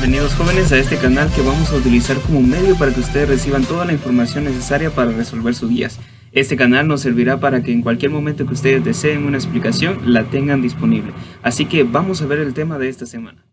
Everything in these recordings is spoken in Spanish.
Bienvenidos jóvenes a este canal que vamos a utilizar como medio para que ustedes reciban toda la información necesaria para resolver sus guías. Este canal nos servirá para que en cualquier momento que ustedes deseen una explicación la tengan disponible. Así que vamos a ver el tema de esta semana.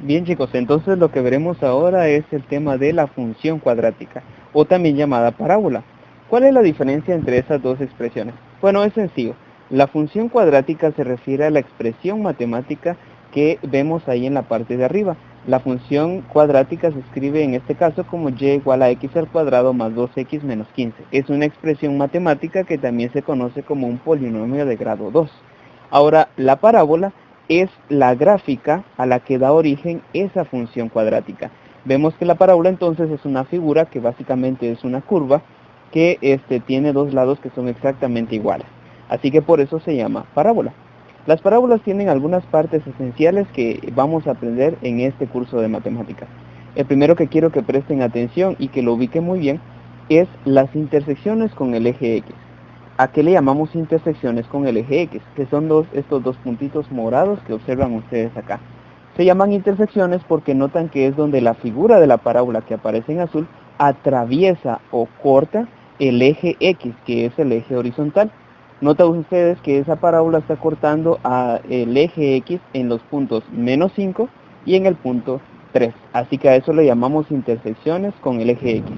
Bien chicos, entonces lo que veremos ahora es el tema de la función cuadrática, o también llamada parábola. ¿Cuál es la diferencia entre esas dos expresiones? Bueno, es sencillo. La función cuadrática se refiere a la expresión matemática que vemos ahí en la parte de arriba. La función cuadrática se escribe en este caso como y igual a x al cuadrado más 2x menos 15. Es una expresión matemática que también se conoce como un polinomio de grado 2. Ahora, la parábola es la gráfica a la que da origen esa función cuadrática. Vemos que la parábola entonces es una figura que básicamente es una curva que tiene dos lados que son exactamente iguales. Así que por eso se llama parábola. Las parábolas tienen algunas partes esenciales que vamos a aprender en este curso de matemáticas. El primero que quiero que presten atención y que lo ubiquen muy bien es las intersecciones con el eje X. ¿A qué le llamamos intersecciones con el eje X? Que son estos dos puntitos morados que observan ustedes acá. Se llaman intersecciones porque notan que es donde la figura de la parábola que aparece en azul atraviesa o corta el eje X, que es el eje horizontal. Notan ustedes que esa parábola está cortando el eje X en los puntos menos 5 y en el punto 3. Así que a eso le llamamos intersecciones con el eje X.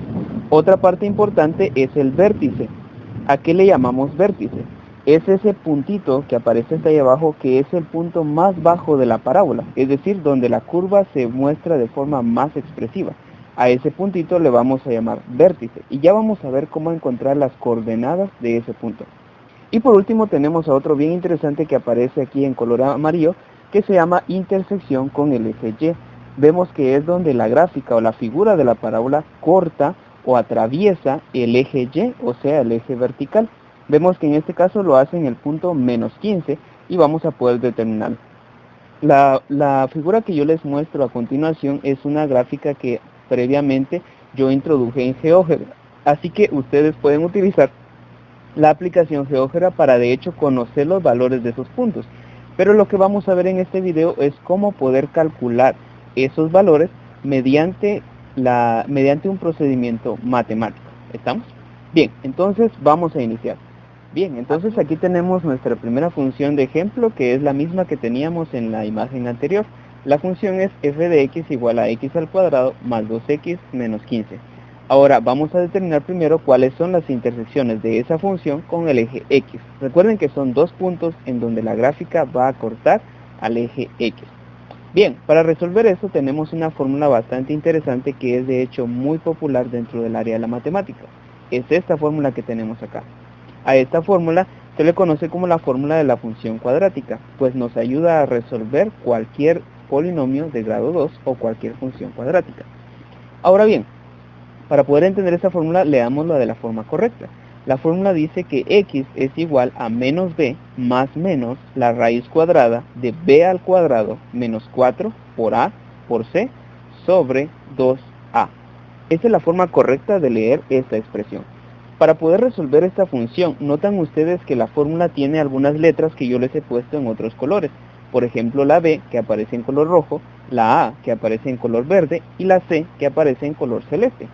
Otra parte importante es el vértice. ¿A qué le llamamos vértice? Es ese puntito que aparece hasta ahí abajo que es el punto más bajo de la parábola, es decir, donde la curva se muestra de forma más expresiva. A ese puntito le vamos a llamar vértice y ya vamos a ver cómo encontrar las coordenadas de ese punto. Y por último tenemos a otro bien interesante que aparece aquí en color amarillo que se llama intersección con el eje Y. Vemos que es donde la gráfica o la figura de la parábola corta o atraviesa el eje Y, o sea, el eje vertical. Vemos que en este caso lo hace en el punto menos 15 y vamos a poder determinarlo. La figura que yo les muestro a continuación es una gráfica que previamente yo introduje en GeoGebra. Así que ustedes pueden utilizar la aplicación GeoGebra para de hecho conocer los valores de esos puntos. Pero lo que vamos a ver en este video es cómo poder calcular esos valores mediante un procedimiento matemático. ¿Estamos? Bien, entonces vamos a iniciar. Bien, entonces aquí tenemos nuestra primera función de ejemplo, que es la misma que teníamos en la imagen anterior. La función es f de x igual a x al cuadrado más 2x menos 15. Ahora vamos a determinar primero cuáles son las intersecciones de esa función con el eje X. Recuerden que son dos puntos en donde la gráfica va a cortar al eje X. Bien, para resolver esto tenemos una fórmula bastante interesante que es de hecho muy popular dentro del área de la matemática. Es esta fórmula que tenemos acá. A esta fórmula se le conoce como la fórmula de la función cuadrática, pues nos ayuda a resolver cualquier polinomio de grado 2 o cualquier función cuadrática. Ahora bien, para poder entender esta fórmula, leámosla de la forma correcta. La fórmula dice que x es igual a menos b más menos la raíz cuadrada de b al cuadrado menos 4 por a por c sobre 2a. Esta es la forma correcta de leer esta expresión. Para poder resolver esta función, notan ustedes que la fórmula tiene algunas letras que yo les he puesto en otros colores. Por ejemplo, la b, que aparece en color rojo, la a, que aparece en color verde, y la c, que aparece en color celeste.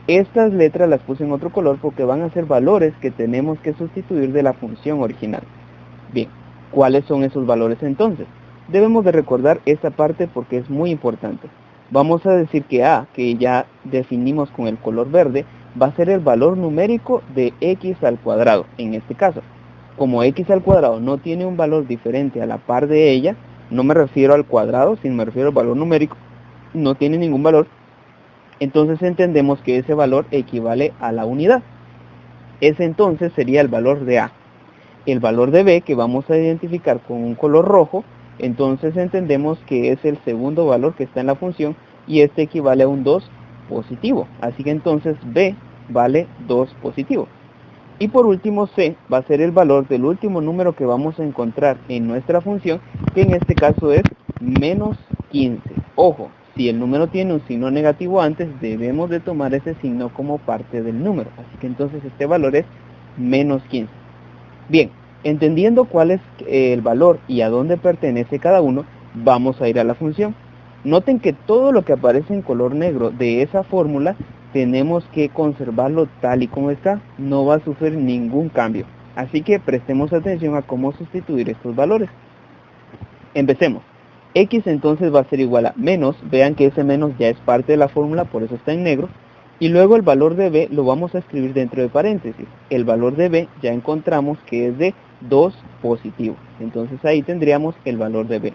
Estas letras las puse en otro color porque van a ser valores que tenemos que sustituir de la función original. Bien, ¿cuáles son esos valores entonces? Debemos de recordar esta parte porque es muy importante. Vamos a decir que a, que ya definimos con el color verde, va a ser el valor numérico de x al cuadrado, en este caso. Como x al cuadrado no tiene un valor diferente a la par de ella, no me refiero al cuadrado, sino me refiero al valor numérico, no tiene ningún valor, entonces entendemos que ese valor equivale a la unidad. Ese entonces sería el valor de a. El valor de b, que vamos a identificar con un color rojo, entonces entendemos que es el segundo valor que está en la función y este equivale a un 2 positivo. Así que entonces b vale 2 positivo. Y por último c va a ser el valor del último número que vamos a encontrar en nuestra función, que en este caso es menos 15. Ojo, si el número tiene un signo negativo antes, debemos de tomar ese signo como parte del número. Así que entonces este valor es menos 15. Bien, entendiendo cuál es el valor y a dónde pertenece cada uno, vamos a ir a la función. Noten que todo lo que aparece en color negro de esa fórmula tenemos que conservarlo tal y como está, no va a sufrir ningún cambio. Así que prestemos atención a cómo sustituir estos valores. Empecemos. X entonces va a ser igual a menos, vean que ese menos ya es parte de la fórmula, por eso está en negro. Y luego el valor de b lo vamos a escribir dentro de paréntesis. El valor de b ya encontramos que es de 2 positivo. Entonces ahí tendríamos el valor de b.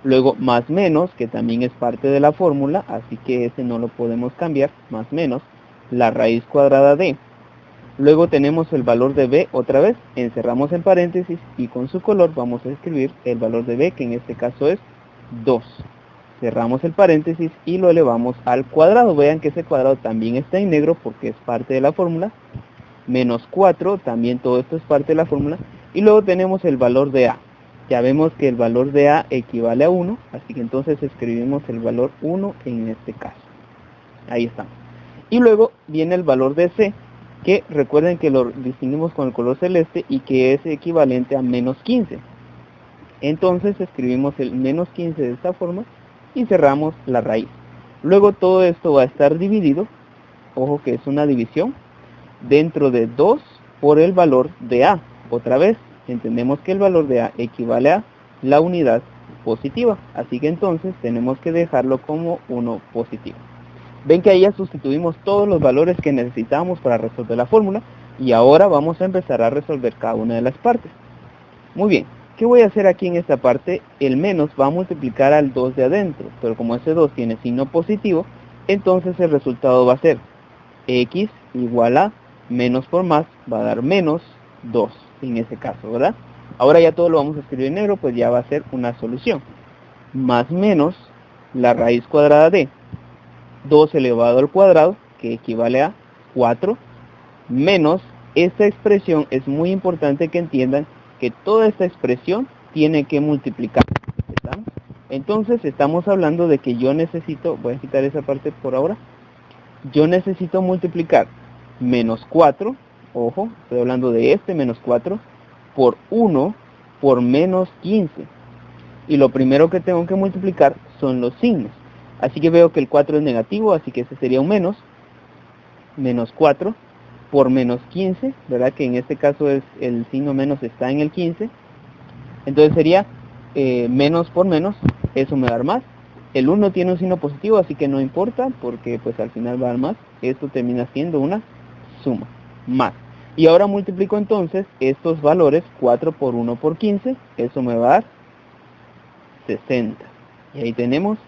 Luego más menos, que también es parte de la fórmula, así que ese no lo podemos cambiar, más menos, la raíz cuadrada de. Luego tenemos el valor de b otra vez, encerramos en paréntesis y con su color vamos a escribir el valor de b, que en este caso es 2. Cerramos el paréntesis y lo elevamos al cuadrado. Vean que ese cuadrado también está en negro porque es parte de la fórmula. Menos 4, también todo esto es parte de la fórmula. Y luego tenemos el valor de a. Ya vemos que el valor de a equivale a 1, así que entonces escribimos el valor 1 en este caso. Ahí estamos. Y luego viene el valor de c, que recuerden que lo distinguimos con el color celeste y que es equivalente a menos 15. Entonces escribimos el menos 15 de esta forma y cerramos la raíz. Luego todo esto va a estar dividido, ojo que es una división, dentro de 2 por el valor de a. Otra vez, entendemos que el valor de a equivale a la unidad positiva, así que entonces tenemos que dejarlo como 1 positivo. Ven que ahí ya sustituimos todos los valores que necesitamos para resolver la fórmula y ahora vamos a empezar a resolver cada una de las partes. Muy bien, ¿qué voy a hacer aquí en esta parte? El menos va a multiplicar al 2 de adentro, pero como ese 2 tiene signo positivo, entonces el resultado va a ser x igual a menos por más, va a dar menos 2 en ese caso, ¿verdad? Ahora ya todo lo vamos a escribir en negro, pues ya va a ser una solución. Más menos la raíz cuadrada de 2 elevado al cuadrado, que equivale a 4, menos esta expresión. Es muy importante que entiendan que toda esta expresión tiene que multiplicar. ¿Estamos? Entonces estamos hablando de que yo necesito, voy a quitar esa parte por ahora, yo necesito multiplicar menos 4, ojo, estoy hablando de este menos 4, por 1 por menos 15. Y lo primero que tengo que multiplicar son los signos. Así que veo que el 4 es negativo, así que ese sería un menos. Menos 4 por menos 15, ¿verdad? Que en este caso es el signo menos está en el 15. Entonces sería menos por menos, eso me va a dar más. El 1 tiene un signo positivo, así que no importa, porque pues al final va a dar más. Esto termina siendo una suma, más. Y ahora multiplico entonces estos valores, 4 por 1 por 15, eso me va a dar 60. Y ahí tenemos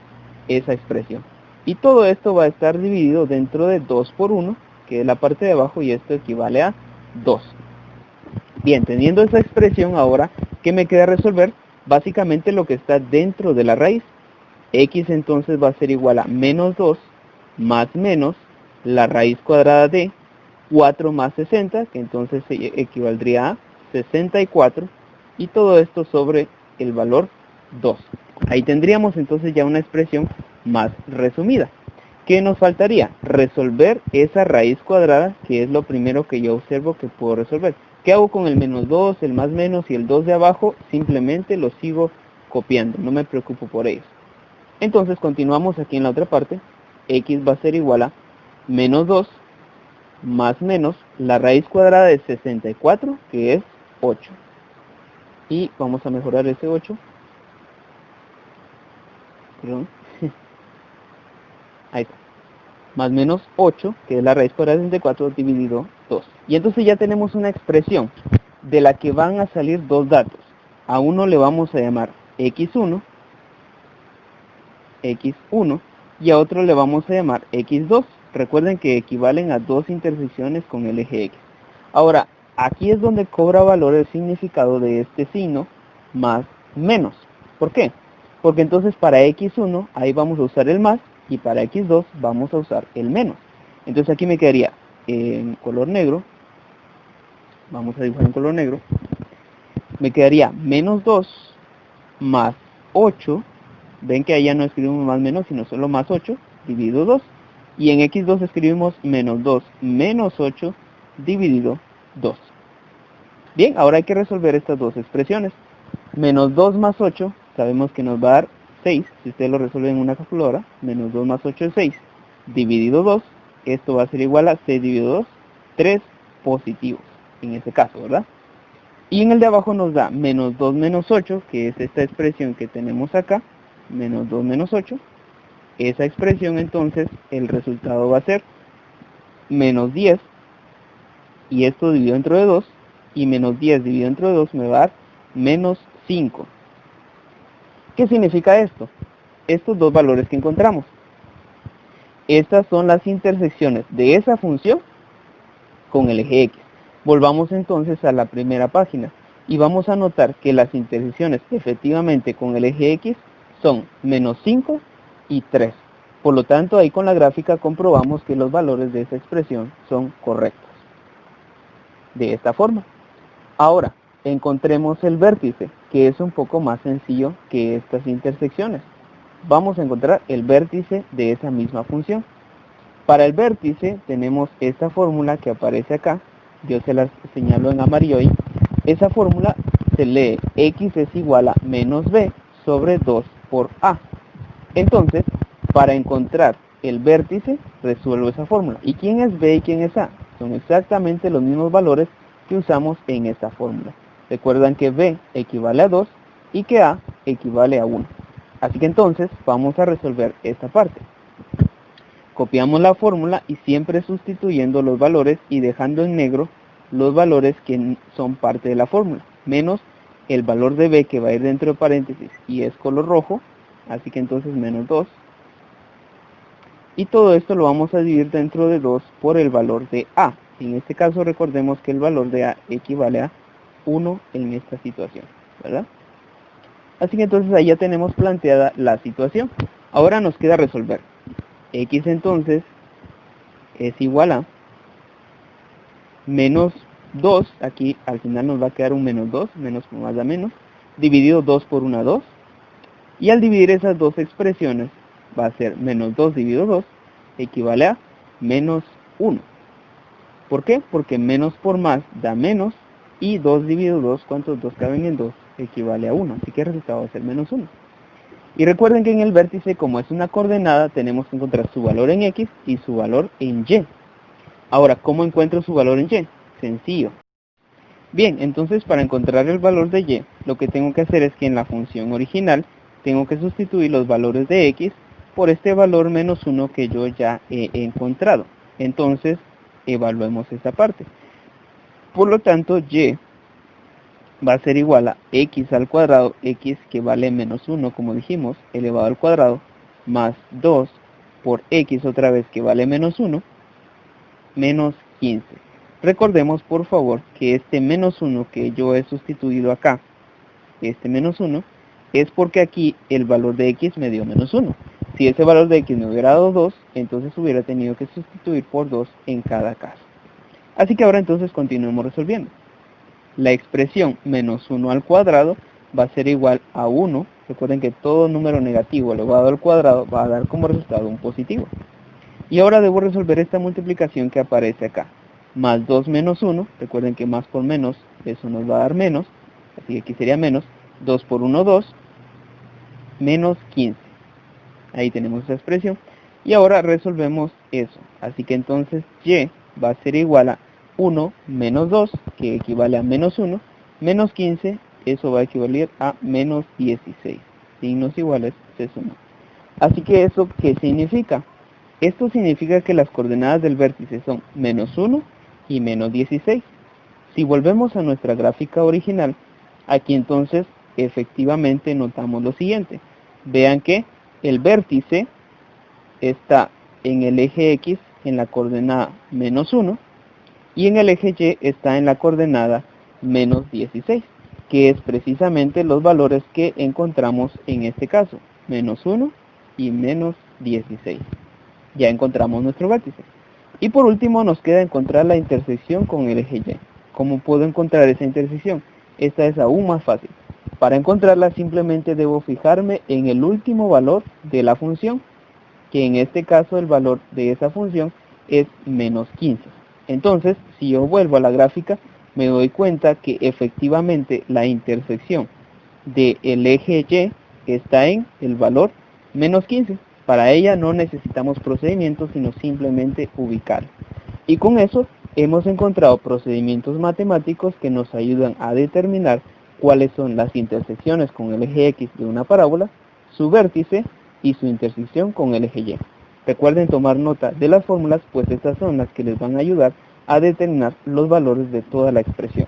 esa expresión. Y todo esto va a estar dividido dentro de 2 por 1, que es la parte de abajo, y esto equivale a 2. Bien, teniendo esa expresión ahora, ¿qué me queda resolver? Básicamente lo que está dentro de la raíz. X entonces va a ser igual a menos 2 más menos la raíz cuadrada de 4 más 60, que entonces equivaldría a 64, y todo esto sobre el valor 2. Ahí tendríamos entonces ya una expresión más resumida. ¿Qué nos faltaría? Resolver esa raíz cuadrada, que es lo primero que yo observo que puedo resolver. ¿Qué hago con el menos 2, el más menos y el 2 de abajo? Simplemente lo sigo copiando, no me preocupo por ellos. Entonces continuamos aquí en la otra parte. X va a ser igual a menos 2 más menos la raíz cuadrada de 64, que es 8. Y vamos a mejorar ese 8. Perdón. Ahí está. Más menos 8, que es la raíz cuadrada de 64 dividido 2. Y entonces ya tenemos una expresión de la que van a salir dos datos. A uno le vamos a llamar x1, y a otro le vamos a llamar x2. Recuerden que equivalen a dos intersecciones con el eje x. Ahora, aquí es donde cobra valor el significado de este signo más menos. ¿Por qué? Porque entonces para x1 ahí vamos a usar el más, y para x2 vamos a usar el menos. Entonces aquí me quedaría en color negro, vamos a dibujar en color negro, me quedaría menos 2 más 8, ven que allá no escribimos más menos, sino solo más 8, dividido 2, y en x2 escribimos menos 2 menos 8 dividido 2. Bien, ahora hay que resolver estas dos expresiones. Menos 2 más 8, sabemos que nos va a dar 6, si ustedes lo resuelven en una calculadora, menos 2 más 8 es 6, dividido 2, esto va a ser igual a 6 dividido 2, 3 positivos, en este caso, ¿verdad? Y en el de abajo nos da menos 2 menos 8, que es esta expresión que tenemos acá, menos 2 menos 8, esa expresión entonces, el resultado va a ser menos 10, y esto dividido entre de 2, y menos 10 dividido entre de 2 me va a dar menos 5. ¿Qué significa esto? Estos dos valores que encontramos. Estas son las intersecciones de esa función con el eje X. Volvamos entonces a la primera página y vamos a notar que las intersecciones efectivamente con el eje X son menos 5 y 3. Por lo tanto, ahí con la gráfica comprobamos que los valores de esa expresión son correctos. De esta forma. Ahora, encontremos el vértice, que es un poco más sencillo que estas intersecciones. Vamos a encontrar el vértice de esa misma función. Para el vértice tenemos esta fórmula que aparece acá, yo se las señalo en amarillo ahí. Esa fórmula se lee x es igual a menos b sobre 2 por a. Entonces, para encontrar el vértice, resuelvo esa fórmula. ¿Y quién es b y quién es a? Son exactamente los mismos valores que usamos en esta fórmula. Recuerdan que b equivale a 2 y que a equivale a 1. Así que entonces vamos a resolver esta parte. Copiamos la fórmula y siempre sustituyendo los valores y dejando en negro los valores que son parte de la fórmula, menos el valor de b que va a ir dentro de paréntesis y es color rojo, así que entonces menos 2. Y todo esto lo vamos a dividir dentro de 2 por el valor de a. En este caso recordemos que el valor de a equivale a 1 en esta situación, ¿verdad? Así que entonces ahí ya tenemos planteada la situación. Ahora nos queda resolver. X entonces es igual a menos 2, aquí al final nos va a quedar un menos 2, menos con más da menos, dividido 2 por 1, 2. Y al dividir esas dos expresiones va a ser menos 2 dividido 2, equivale a menos 1. ¿Por qué? Porque menos por más da menos, y 2 dividido 2, ¿cuántos 2 caben en 2? Equivale a 1, así que el resultado va a ser menos 1. Y recuerden que en el vértice, como es una coordenada, tenemos que encontrar su valor en X y su valor en Y. Ahora, ¿cómo encuentro su valor en Y? Sencillo. Bien, entonces para encontrar el valor de Y, lo que tengo que hacer es que en la función original, tengo que sustituir los valores de X por este valor menos 1 que yo ya he encontrado. Entonces, evaluemos esta parte. Por lo tanto, Y va a ser igual a x al cuadrado, x que vale menos 1, como dijimos, elevado al cuadrado, más 2 por x otra vez que vale menos 1, menos 15. Recordemos, por favor, que este menos 1 que yo he sustituido acá, este menos 1, es porque aquí el valor de x me dio menos 1. Si ese valor de x me hubiera dado 2, entonces hubiera tenido que sustituir por 2 en cada caso. Así que ahora entonces continuemos resolviendo. La expresión menos 1 al cuadrado va a ser igual a 1. Recuerden que todo número negativo elevado al cuadrado va a dar como resultado un positivo. Y ahora debo resolver esta multiplicación que aparece acá. Más 2 menos 1, recuerden que más por menos, eso nos va a dar menos. Así que aquí sería menos. 2 por 1, 2. Menos 15. Ahí tenemos esa expresión. Y ahora resolvemos eso. Así que entonces y va a ser igual a 1 menos 2, que equivale a menos 1, menos 15, eso va a equivaler a menos 16. Signos iguales se suman. Así que eso, ¿qué significa? Esto significa que las coordenadas del vértice son menos 1 y menos 16. Si volvemos a nuestra gráfica original, aquí entonces efectivamente notamos lo siguiente. Vean que el vértice está en el eje X en la coordenada menos 1 y en el eje Y está en la coordenada menos 16, que es precisamente los valores que encontramos en este caso, menos 1 y menos 16. Ya encontramos nuestro vértice. Y por último nos queda encontrar la intersección con el eje Y. ¿Cómo puedo encontrar esa intersección? Esta es aún más fácil. Para encontrarla simplemente debo fijarme en el último valor de la función, que en este caso el valor de esa función es menos 15. Entonces, si yo vuelvo a la gráfica, me doy cuenta que efectivamente la intersección del eje Y que está en el valor menos 15. Para ella no necesitamos procedimientos, sino simplemente ubicar. Y con eso hemos encontrado procedimientos matemáticos que nos ayudan a determinar cuáles son las intersecciones con el eje X de una parábola, su vértice y su intersección con el eje Y. Recuerden tomar nota de las fórmulas, pues estas son las que les van a ayudar a determinar los valores de toda la expresión.